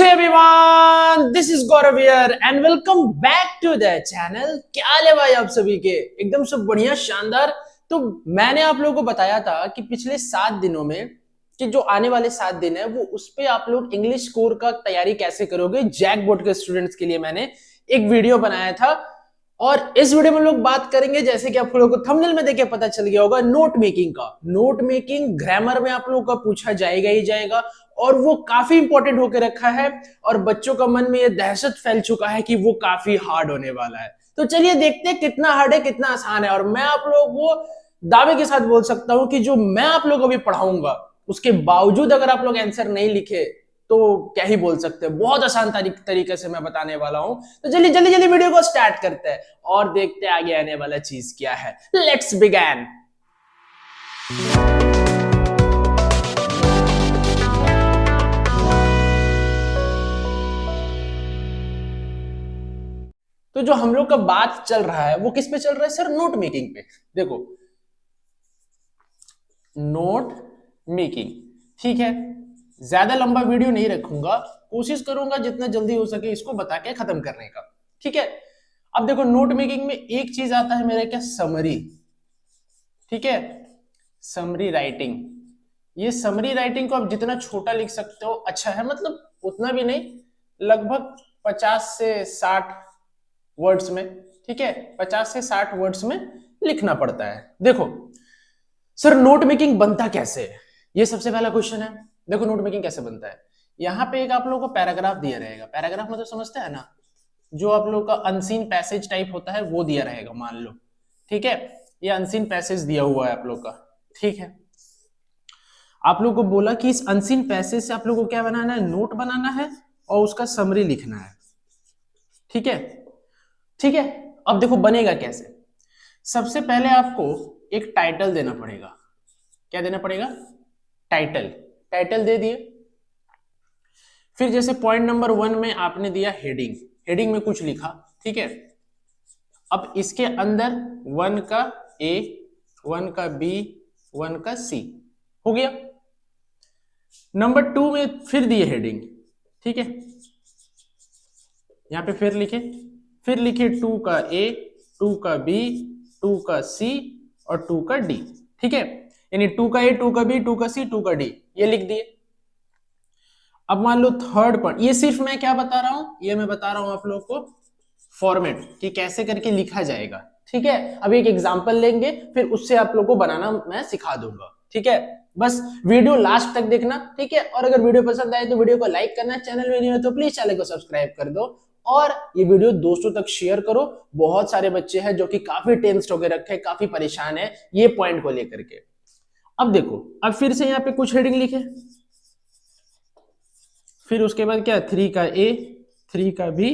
Hey everyone, this is Gaurav here and welcome back to the channel। क्या हाल है भाई आप सभी के? एकदम सब बढ़िया शानदार। तो मैंने आप लोगों को बताया था कि पिछले 7 दिनों में कि जो आने वाले 7 दिन है वो उस पे आप लोग इंग्लिश स्कोर का तैयारी कैसे करोगे। जैक बोर्ड के स्टूडेंट्स के लिए मैंने एक वीडियो बनाया था और इस वीडियो में लोग बात करेंगे, जैसे कि आप लोगों को थंबनेल में देख के पता चल गया होगा, नोट मेकिंग का। नोट मेकिंग ग्रामर में आप लोगों का पूछा जाएगा ही जाएगा और वो काफी इंपॉर्टेंट होकर रखा है और बच्चों का मन में ये दहशत फैल चुका है कि वो काफी हार्ड होने वाला है। तो चलिए देखते हैं कितना हार्ड है कितना आसान है। और मैं आप लोगों को दावे के साथ बोल सकता हूं कि जो मैं आप लोगों को भी पढ़ाऊंगा उसके बावजूद अगर आप लोग आंसर नहीं लिखे तो क्या ही बोल सकते हैं, बहुत आसान तरीके से मैं बताने वाला हूं। तो चलिए जल्दी जल्दी वीडियो को स्टार्ट करते हैं और देखते हैं आगे आने वाला चीज क्या है। Let's begin. तो जो हम लोग का बात चल रहा है वो किस पे चल रहा है सर? नोट मेकिंग पे। देखो नोट मेकिंग, ठीक है, ज्यादा लंबा वीडियो नहीं रखूंगा, कोशिश करूंगा जितना जल्दी हो सके इसको बता के खत्म करने का, ठीक है। अब देखो नोट मेकिंग में एक चीज आता है मेरा, क्या? समरी, ठीक है, समरी राइटिंग। ये समरी राइटिंग को आप जितना छोटा लिख सकते हो अच्छा है, मतलब उतना भी नहीं, लगभग 50 से 60 वर्ड्स में, ठीक है, 50 से 60 वर्ड्स में लिखना पड़ता है। देखो सर नोट मेकिंग बनता कैसे है, ये सबसे पहला क्वेश्चन है। देखो नोट मेकिंग कैसे बनता है, यहाँ पे एक आप लोगों को पैराग्राफ दिया रहेगा। पैराग्राफ मतलब समझते हैं ना, जो आप लोगों का अनसीन पैसेज टाइप होता है वो दिया रहेगा, मान लो, ठीक है। ये अनसीन पैसेज दिया हुआ है आप लोग का, ठीक है। आप लोग को बोला कि इस अनसीन पैसेज से आप लोग को क्या बनाना है? नोट बनाना है और उसका समरी लिखना है, ठीक है, ठीक है। अब देखो बनेगा कैसे। सबसे पहले आपको एक टाइटल देना पड़ेगा। क्या देना पड़ेगा? टाइटल। टाइटल दे दिए। फिर जैसे पॉइंट नंबर 1 में आपने दिया हेडिंग, हेडिंग में कुछ लिखा, ठीक है। अब इसके अंदर 1 का ए, 1 का बी, 1 का सी हो गया। नंबर 2 में फिर दिए हेडिंग, ठीक है, यहां पे फिर लिखे 2 का ए, 2 का बी, 2 का सी और 2 का डी, ठीक है। यानी 2 का ए, 2 का बी, 2 का सी, 2 का डी, ये लिख दिए। अब मान लो थर्ड पॉइंट, ये सिर्फ मैं क्या बता रहा हूं, ये मैं बता रहा हूं आप लोग को फॉर्मेट कि कैसे करके लिखा जाएगा, ठीक है। अब एक एग्जांपल लेंगे फिर उससे आप लोग को बनाना मैं सिखा दूंगा, ठीक है। बस वीडियो लास्ट तक देखना, ठीक है। और अगर वीडियो पसंद आए तो वीडियो को लाइक करना, चैनल में नहीं हो तो प्लीज चैनल को सब्सक्राइब कर दो और ये वीडियो दोस्तों तक शेयर करो। बहुत सारे बच्चे हैं जो कि काफी टेंस्ड होकर रखे, काफी परेशान है ये पॉइंट को लेकर के। अब देखो, अब फिर से यहाँ पे कुछ हेडिंग लिखे, फिर उसके बाद क्या? 3 का ए, 3 का बी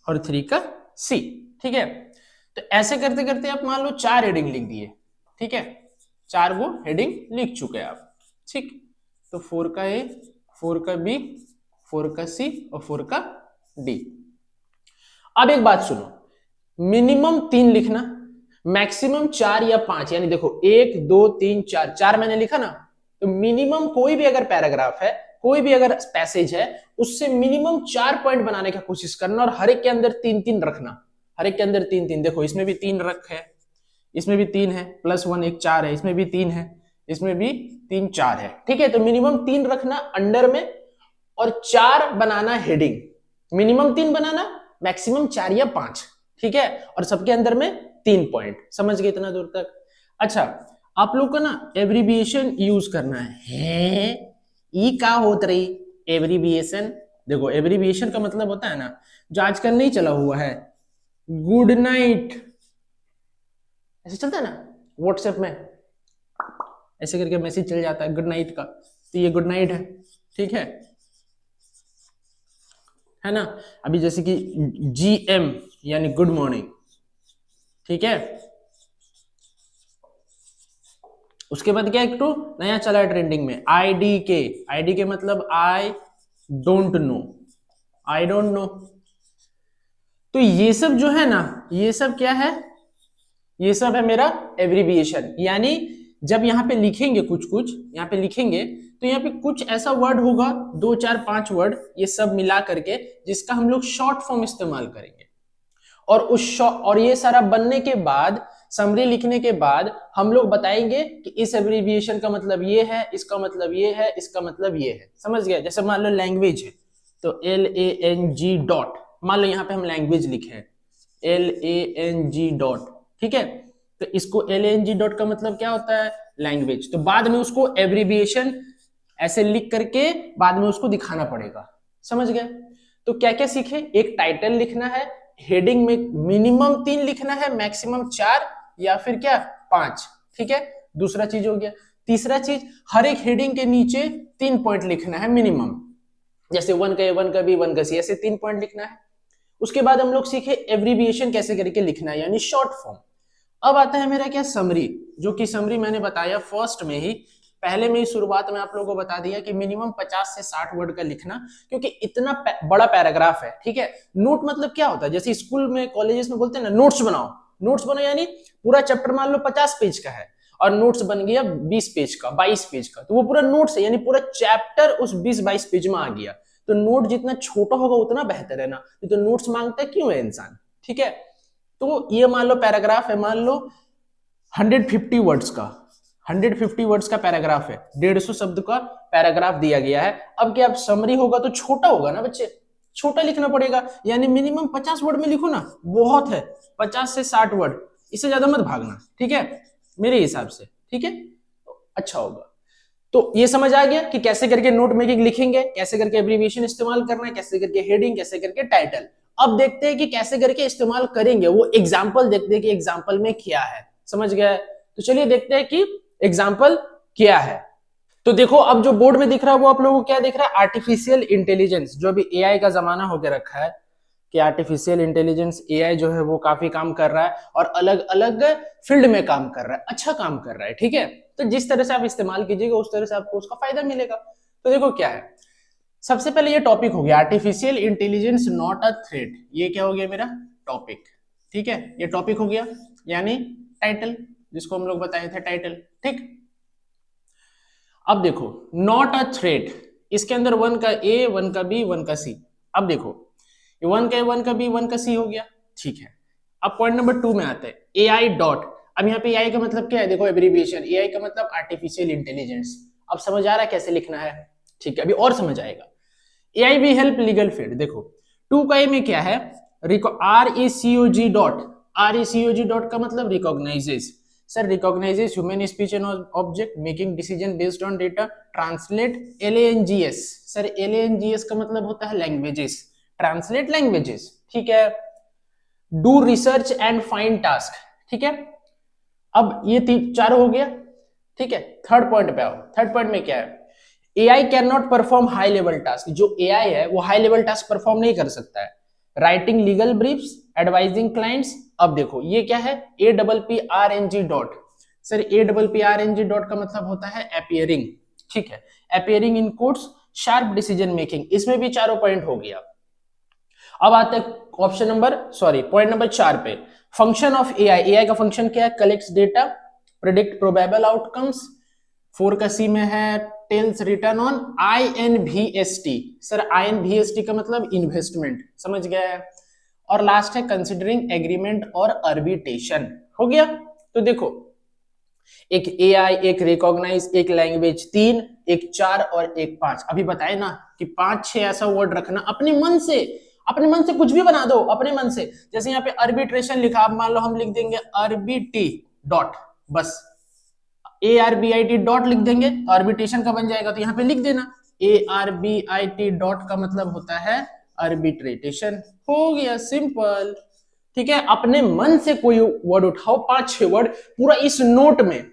और 3 का सी, ठीक है। तो ऐसे करते करते आप मान लो 4 हेडिंग लिख दिए, ठीक है, 4 वो हेडिंग लिख चुके हैं आप, ठीक। तो 4 का ए, 4 का बी, 4 का सी और 4 का डी। अब एक बात सुनो, मिनिमम 3 लिखना, मैक्सिमम 4 या 5, यानी देखो 1 2 3 4, 4 मैंने लिखा ना, तो मिनिमम कोई भी अगर पैराग्राफ है, कोई भी अगर पैसेज है, उससे मिनिमम 4 पॉइंट बनाने की कोशिश करना और हर एक के अंदर 3-3 रखना, हर एक के अंदर 3-3। देखो इसमें भी 3 रख है, इसमें भी 3 है, +1 एक 4 है, इसमें भी 3 है, इसमें भी 3 4 है, ठीक है। तो मिनिमम 3 रखना अंडर में और 4 बनाना हेडिंग, मिनिमम 3 बनाना, मैक्सिमम 4 या 5, ठीक है। और सबके अंदर में 3 पॉइंट। समझ गए इतना दूर तक? अच्छा, आप लोग को ना एब्रिविएशन यूज करना है। ई का होत रही एब्रिविएशन। देखो एब्रिविएशन का मतलब होता है ना, जो आजकल नहीं चला हुआ है, गुड नाइट, ऐसे चलता है ना व्हाट्सएप में, ऐसे करके मैसेज चल जाता है गुड नाइट का, तो ये गुड नाइट है, ठीक है ना। अभी जैसे कि GM यानी गुड मॉर्निंग, ठीक है। उसके बाद क्या, एक तो नया चला है ट्रेंडिंग में IDK। IDK मतलब I don't know, I don't know. तो ये सब जो है ना, ये सब क्या है? ये सब है मेरा एब्रिविएशन। यानी जब यहाँ पे लिखेंगे कुछ कुछ, यहाँ पे लिखेंगे तो यहाँ पे कुछ ऐसा वर्ड होगा, 2 4 5 वर्ड, ये सब मिला करके जिसका हम लोग शॉर्ट फॉर्म इस्तेमाल करेंगे। और ये सारा बनने के बाद, समरी लिखने के बाद हम लोग बताएंगे कि इस एब्रिविएशन का मतलब ये है, इसका मतलब ये है, इसका मतलब ये है। समझ गए? जैसे मान लो लैंग्वेज है तो LANG डॉट, मान लो यहाँ पे हम लैंग्वेज लिखे हैं LANG डॉट, ठीक है, तो इसको LANG डॉट का मतलब क्या होता है? लैंग्वेज। तो बाद में उसको एब्रिविएशन ऐसे लिख करके बाद में उसको दिखाना पड़ेगा। समझ गए? तो क्या क्या सीखे? एक टाइटल लिखना है, हेडिंग में मिनिमम 3 लिखना है, मैक्सिमम 4 या फिर क्या 5, ठीक है, दूसरा चीज हो गया। तीसरा चीज, हर एक हेडिंग के नीचे 3 पॉइंट लिखना है मिनिमम, जैसे 1 का A, 1 का B, 1 का C, ऐसे 3 पॉइंट लिखना है। उसके बाद हम लोग सीखे एब्रिविएशन कैसे करके लिखना है, यानी शॉर्ट फॉर्म। अब आता है मेरा क्या, समरी, जो कि समरी मैंने बताया फर्स्ट में ही, पहले में ही शुरुआत में आप लोगों को बता दिया कि मिनिमम 50 से 60 वर्ड का लिखना, क्योंकि इतना बड़ा पैराग्राफ है, ठीक है। नोट मतलब क्या होता है, जैसे स्कूल में कॉलेजेस में बोलते हैं ना, नोट्स बनाओ, नोट्स बनाओ, यानी पूरा चैप्टर मान लो 50 पेज का है और नोट्स बन गया 20 पेज का, 22 पेज का, तो वो पूरा नोट्स है, यानी पूरा चैप्टर उस 20-22 पेज में आ गया। तो नोट जितना छोटा होगा उतना बेहतर है ना, तो नोट्स मांगता है क्यों है इंसान, ठीक है। तो ये मान लो पैराग्राफ है, मान लो 150 वर्ड्स का, 150 वर्ड्स का पैराग्राफ है, 150 शब्द का पैराग्राफ दिया गया है। अब क्या, अब समरी होगा तो छोटा होगा ना बच्चे, छोटा लिखना पड़ेगा, यानी मिनिमम 50 वर्ड में लिखो ना, बहुत है, 50 से 60 वर्ड, इससे ज्यादा मत भागना, ठीक है, मेरे हिसाब से, ठीक है, अच्छा होगा। तो ये समझ आ गया कि कैसे करके नोट मेकिंग लिखेंगे, कैसे करके एब्रिविएशन इस्तेमाल करना है, कैसे करके हेडिंग, कैसे करके टाइटल। अब देखते हैं कि कैसे करके इस्तेमाल करेंगे, वो एग्जाम्पल देखते हैं कि एग्जाम्पल में क्या है। समझ गए? तो चलिए देखते हैं कि एग्जाम्पल क्या है। तो देखो, अब जो बोर्ड में दिख रहा है वो आप लोगों को क्या दिख रहा है, आर्टिफिशियल इंटेलिजेंस, जो अभी AI का जमाना होकर रखा है कि आर्टिफिशियल इंटेलिजेंस, AI जो है वो काफी काम कर रहा है और अलग अलग फील्ड में काम कर रहा है, अच्छा काम कर रहा है, ठीक है। तो जिस तरह से आप इस्तेमाल कीजिएगा उस तरह से आपको उसका फायदा मिलेगा। तो देखो क्या है, सबसे पहले ये टॉपिक हो गया artificial intelligence not a threat, ये क्या हो गया मेरा टॉपिक, ठीक है, ये टॉपिक हो गया, यानी टाइटल, जिसको हम लोग बताए थे टाइटल, ठीक। अब देखो नॉट अ थ्रेट, इसके अंदर 1 का A, 1 का B, 1 का C। अब देखो 1 का A, 1 का B, 1 का C हो गया, ठीक है। अब पॉइंट नंबर 2 में आते हैं, AI डॉट। अब यहाँ पे AI का मतलब क्या है, देखो एब्रिविएशन, AI का मतलब आर्टिफिशियल इंटेलिजेंस। अब समझ आ रहा है कैसे लिखना है, ठीक है, अभी और समझ आएगा। AI भी हेल्प लीगल फील्ड, देखो 2 का A में क्या है, RECOG डॉट, RECOG डॉट का मतलब recognises, sir recognises human speech and object making decision based on data. Translate LANGS, sir LANGS का मतलब होता है लैंग्वेजेस, ट्रांसलेट लैंग्वेजेस, ठीक है। Do research and find task, ठीक है। अब ये 4 हो गया, ठीक है। थर्ड पॉइंट पे आओ, थर्ड पॉइंट में क्या है, AI can not perform high level task, जो AI है वो हाई लेवल टास्क परफॉर्म नहीं कर सकता है। Writing legal briefs, advising clients. अब देखो ये क्या है, APPRNG dot, sir APPRNG dot का मतलब होता है अपीयरिंग, ठीक है, appearing in courts, sharp decision making, इसमें भी 4 पॉइंट हो गया। अब आते हैं option number, sorry point number 4 पे, फंक्शन ऑफ AI का फंक्शन क्या है, collects data, predict probable outcomes. 4 का C में है tells return on INVST, sir INVST का मतलब इन्वेस्टमेंट, समझ गए। और लास्ट है कंसिडरिंग एग्रीमेंट और अर्बिटेशन, हो गया। तो देखो एक AI, एक रिकॉग्नाइज, एक लैंग्वेज, 3, एक 4 और एक 5। अभी बताए ना कि 5-6 ऐसा वर्ड रखना अपने मन से, अपने मन से कुछ भी बना दो अपने मन से। जैसे यहाँ पे अर्बिट्रेशन लिखा, मान लो हम लिख देंगे RBT डॉट, बस ARBIT डॉट लिख देंगे तो आर्बिट्रेशन का बन जाएगा, तो यहाँ पे लिख देना ARBIT डॉट का मतलब होता है आर्बिट्रेटेशन, हो गया सिंपल, ठीक है। अपने मन से कोई वर्ड उठाओ, 5-6 वर्ड पूरा इस नोट में,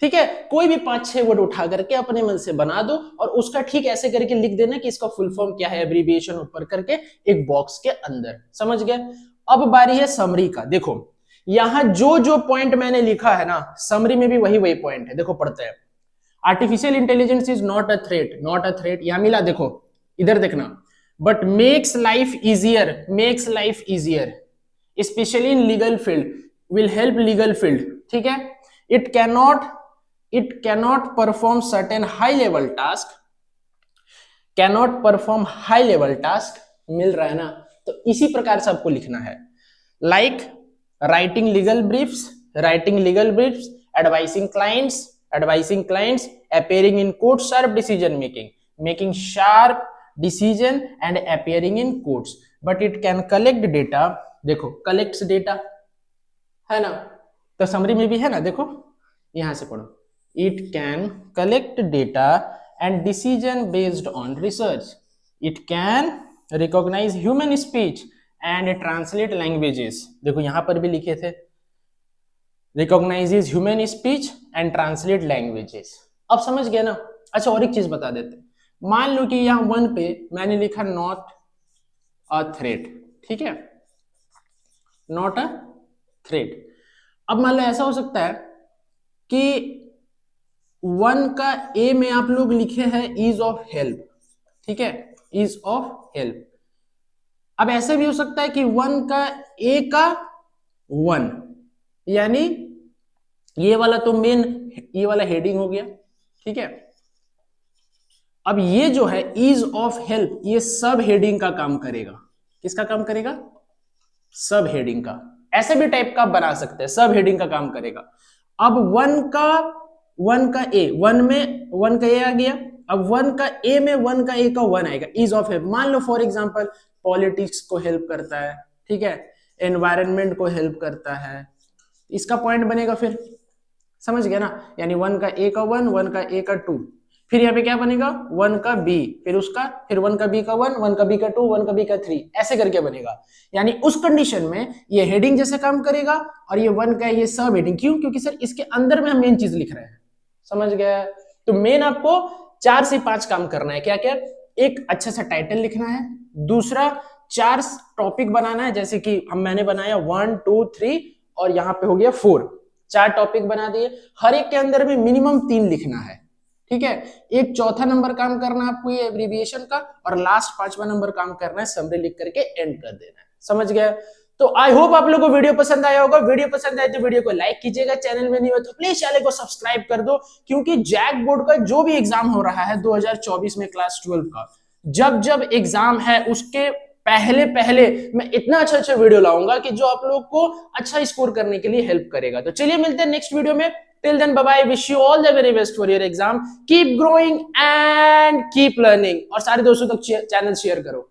ठीक है, कोई भी 5-6 वर्ड उठा करके अपने मन से बना दो और उसका ठीक ऐसे करके लिख देना कि इसका फुल फॉर्म क्या है, एब्रिविएशन ऊपर करके एक बॉक्स के अंदर, समझ गए। अब बारी है समरी का, देखो यहां जो जो पॉइंट मैंने लिखा है ना, समरी में भी वही वही पॉइंट है, देखो पढ़ते हैं। Artificial intelligence is not a threat, not a threat यहां मिला, देखो इधर देखना, but makes life easier, makes life easier especially in legal field, will help legal field, ठीक है। It can not it cannot perform certain high level task, cannot perform high level task, मिल रहा है ना। तो इसी प्रकार से आपको लिखना है, like writing legal briefs, writing legal briefs, advising clients, appearing in court, sharp decision making, making sharp decision and appearing in courts, but it can collect data, देखो collects data है ना, तो समरी में भी है ना, देखो यहां से पढ़ो, it can collect data and decision based on research, it can recognize human speech and translate languages, देखो यहां पर भी लिखे थे recognizes human speech and translate languages। अब समझ गया ना। अच्छा और एक चीज बता देते, मान लो कि यहां 1 पे मैंने लिखा नॉट अ थ्रेट, ठीक है, नॉट अ थ्रेट। अब मान लो ऐसा हो सकता है कि 1 का ए में आप लोग लिखे हैं इज ऑफ हेल्प, ठीक है, इज ऑफ हेल्प। अब ऐसे भी हो सकता है कि 1 का ए का 1, यानी ये वाला तो मेन, ये वाला हेडिंग हो गया, ठीक है। अब ये जो है इज ऑफ हेल्प, ये सब हेडिंग का काम करेगा, किसका काम करेगा, सब हेडिंग का। ऐसे भी टाइप का बना सकते हैं, सब हेडिंग का काम करेगा। अब 1 का ए, 1 में 1 का ए आ गया, अब 1 का ए में 1 का ए का 1 आएगा, इज ऑफ हेल्प। मान लो फॉर एग्जांपल पॉलिटिक्स को हेल्प करता है, ठीक है, एनवायरनमेंट को हेल्प करता है, इसका पॉइंट बनेगा, फिर समझ गया ना, यानी 1 का ए का 1, 1 का ए का 2, फिर यहाँ पे क्या बनेगा 1 का बी, फिर उसका, फिर 1 का बी का 1, 1 का बी का 2, 1 का बी का 3, ऐसे करके बनेगा। यानी उस कंडीशन में ये हेडिंग जैसे काम करेगा और ये 1 का ये सब हेडिंग, क्यों, क्योंकि सर इसके अंदर में हम मेन चीज लिख रहे हैं, समझ गया। तो मेन आपको 4 से 5 काम करना है, क्या क्या, एक अच्छा सा टाइटल लिखना है, दूसरा 4 टॉपिक बनाना है, जैसे कि मैंने बनाया 1 2 3 और यहाँ पे हो गया 4, 4 टॉपिक बना दिए, हर एक के अंदर में मिनिमम 3 लिखना है, ठीक है। एक चौथा नंबर काम करना है आपको ये एब्रिविएशन का, और लास्ट 5वां नंबर काम करना है समरी लिख करके एंड कर देना है, समझ गए। तो आई होप आप लोगों को वीडियो पसंद आया होगा। वीडियो पसंद आए तो वीडियो को लाइक कीजिएगा, चैनल में नहीं हो तो प्लीज चैनल को सब्सक्राइब कर दो, क्योंकि जैक बोर्ड का जो भी एग्जाम हो रहा है 2024 में क्लास 12 का, जब जब एग्जाम है उसके पहले पहले मैं इतना अच्छा वीडियो लाऊंगा कि जो आप लोग को अच्छा स्कोर करने के लिए हेल्प करेगा। तो चलिए मिलते हैं नेक्स्ट वीडियो में, till then bye bye, wish you all the very best for your exam, keep growing and keep learning, और सारे दोस्तों तक चैनल शेयर करो।